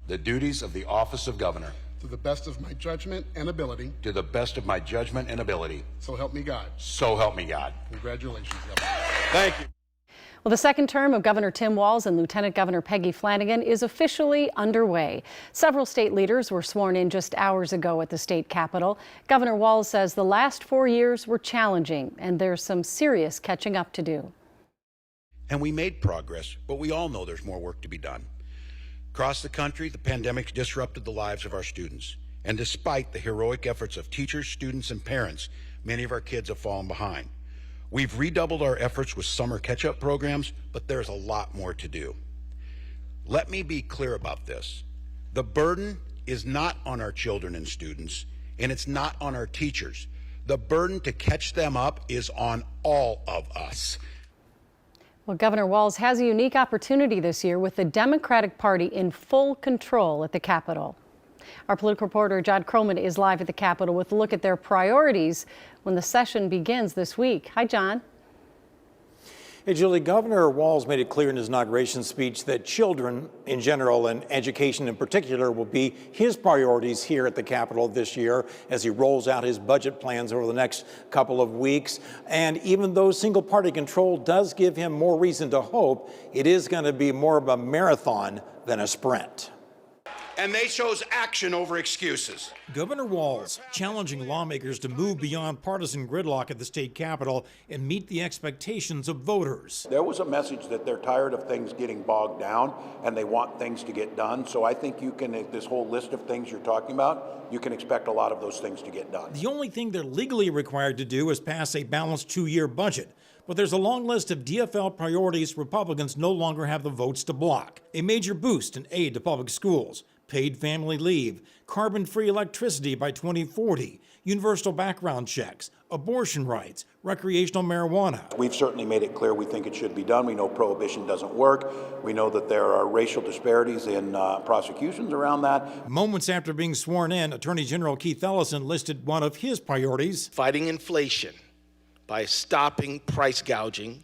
the duties of the office of governor to the best of my judgment and ability. to the best of my judgment and ability. So help me God. So help me God. Congratulations, Governor. Thank you. Well, the second term of Governor Tim Walz and Lieutenant Governor Peggy Flanagan is officially underway. Several state leaders were sworn in just hours ago at the state capitol. Governor Walz says the last 4 years were challenging and there's some serious catching up to do. And we made progress, but we all know there's more work to be done. Across the country, the pandemic's disrupted the lives of our students. And despite the heroic efforts of teachers, students, and parents, many of our kids have fallen behind. We've redoubled our efforts with summer catch-up programs, but there's a lot more to do. Let me be clear about this. The burden is not on our children and students, and it's not on our teachers. The burden to catch them up is on all of us. Well, Governor Walz has a unique opportunity this year with the Democratic Party in full control at the Capitol. Our political reporter John Krollman is live at the Capitol with a look at their priorities when the session begins this week. Hi, John. Hey, Julie, Governor Walz made it clear in his inauguration speech that children in general and education in particular will be his priorities here at the Capitol this year as he rolls out his budget plans over the next couple of weeks. And even though single-party control does give him more reason to hope, it is going to be more of a marathon than a sprint. And they chose action over excuses. Governor Walz challenging lawmakers to move beyond partisan gridlock at the state capitol and meet the expectations of voters. There was a message that they're tired of things getting bogged down and they want things to get done. So I think you can, this whole list of things you're talking about, you can expect a lot of those things to get done. The only thing they're legally required to do is pass a balanced 2-year budget. But there's a long list of DFL priorities Republicans no longer have the votes to block. A major boost in aid to public schools, paid family leave, carbon-free electricity by 2040, universal background checks, abortion rights, recreational marijuana. We've certainly made it clear we think it should be done. We know prohibition doesn't work. We know that there are racial disparities in prosecutions around that. Moments after being sworn in, Attorney General Keith Ellison listed one of his priorities: fighting inflation by stopping price gouging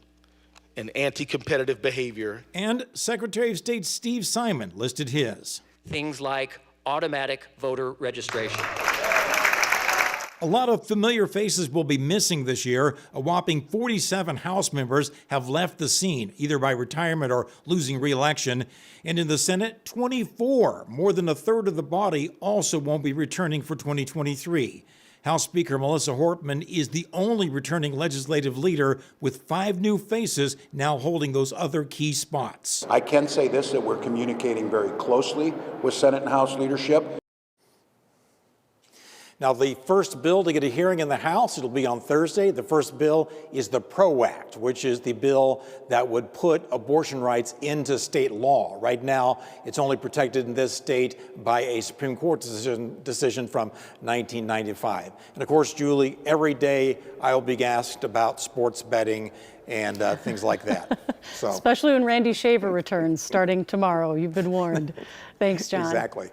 and anti-competitive behavior. And Secretary of State Steve Simon listed his: things like automatic voter registration. A lot of familiar faces will be missing this year. A whopping 47 House members have left the scene, either by retirement or losing re-election. And in the Senate, 24, more than a third of the body, also won't be returning for 2023. House Speaker Melissa Hortman is the only returning legislative leader, with 5 new faces now holding those other key spots. I can say this, that we're communicating very closely with Senate and House leadership. Now, the first bill to get a hearing in the House, it'll be on Thursday. The first bill is the PRO Act, which is the bill that would put abortion rights into state law. Right now, it's only protected in this state by a Supreme Court decision from 1995. And of course, Julie, every day I'll be asked about sports betting and things like that. So, especially when Randy Shaver returns starting tomorrow. You've been warned. Thanks, John. Exactly.